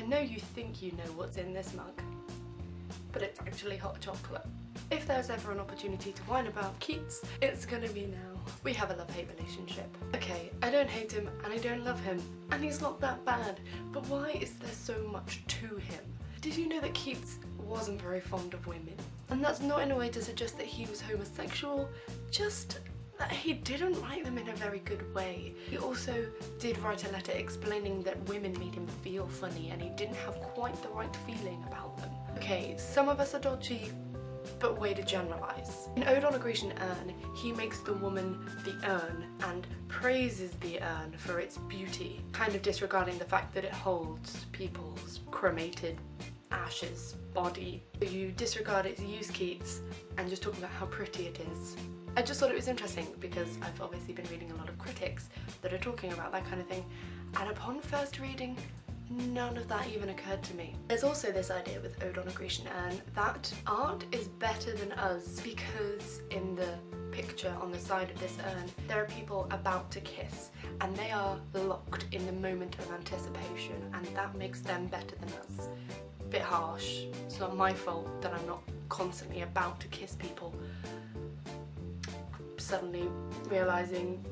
know you think you know what's in this mug, but it's actually hot chocolate. If there's ever an opportunity to whine about Keats, it's gonna be now. We have a love-hate relationship. Okay, I don't hate him and I don't love him, and he's not that bad, but why is there so much to him? Did you know that Keats wasn't very fond of women? And that's not in a way to suggest that he was homosexual, just that he didn't like them in a very good way. He also did write a letter explaining that women made him feel funny and he didn't have quite the right feeling about them. Okay, some of us are dodgy, but way to generalise. In Ode on a Grecian Urn, he makes the woman the urn and praises the urn for its beauty, kind of disregarding the fact that it holds people's cremated ashes, body. You disregard its use, Keats, and just talk about how pretty it is. I just thought it was interesting because I've obviously been reading a lot of critics that are talking about that kind of thing, and upon first reading, none of that even occurred to me. There's also this idea with Ode on a Grecian Urn that art is better than us because in the picture on the side of this urn there are people about to kiss and they are locked in the moment of anticipation, and that makes them better than us. Bit harsh. It's not my fault that I'm not constantly about to kiss people. Suddenly realising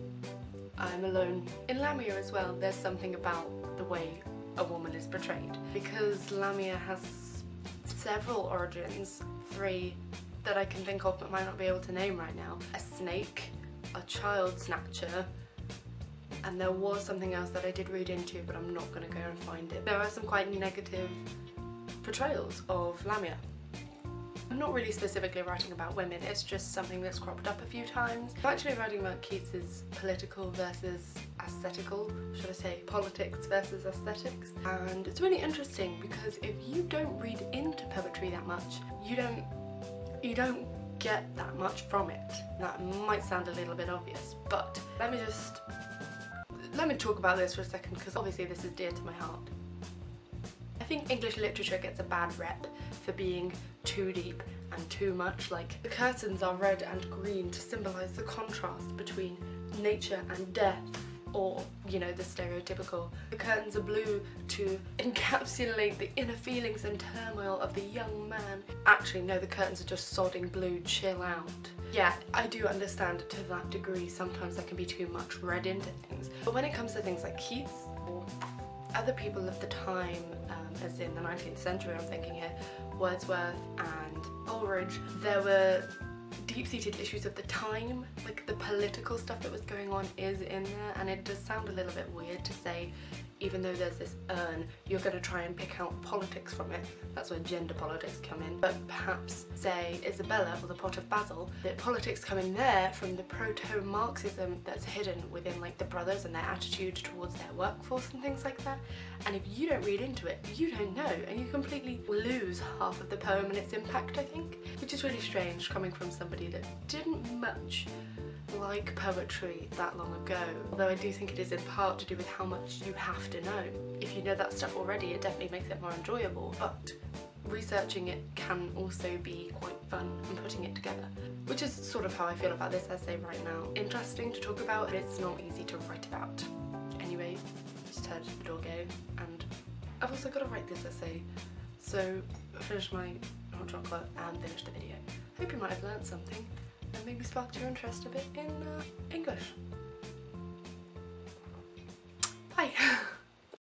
I'm alone. In Lamia as well, there's something about the way a woman is portrayed, because Lamia has several origins, 3 that I can think of but might not be able to name right now. A snake, a child snatcher, and there was something else that I did read into but I'm not going to go and find it. There are some quite negative portrayals of Lamia. I'm not really specifically writing about women, it's just something that's cropped up a few times. I'm actually writing about Keats's political versus aesthetical, should I say politics versus aesthetics, and it's really interesting because if you don't read into poetry that much, you don't get that much from it. That might sound a little bit obvious, but let me talk about this for a second because obviously this is dear to my heart. I think English literature gets a bad rep for being too deep and too much. Like, the curtains are red and green to symbolise the contrast between nature and death, or, you know, the stereotypical. The curtains are blue to encapsulate the inner feelings and turmoil of the young man. Actually, no, the curtains are just sodding blue, chill out. Yeah, I do understand to that degree sometimes there can be too much read into things. But when it comes to things like Keats or other people of the time, as in the 19th century I'm thinking here, Wordsworth and Coleridge, there were deep-seated issues of the time, like the political stuff that was going on is in there, and it does sound a little bit weird to say, even though there's this urn, you're going to try and pick out politics from it. That's where gender politics come in. But perhaps, say, Isabella or the Pot of Basil, the politics come in there from the proto-Marxism that's hidden within like the brothers and their attitude towards their workforce and things like that. And if you don't read into it, you don't know, and you completely lose half of the poem and its impact, I think. Which is really strange coming from somebody that didn't much like poetry that long ago, although I do think it is in part to do with how much you have to know. If you know that stuff already, it definitely makes it more enjoyable, but researching it can also be quite fun and putting it together, which is sort of how I feel about this essay right now. Interesting to talk about, but it's not easy to write about. Anyway, just heard the door go, and I've also got to write this essay, so finish my hot chocolate and finish the video. Hope you might have learnt something and maybe sparked your interest a bit in English.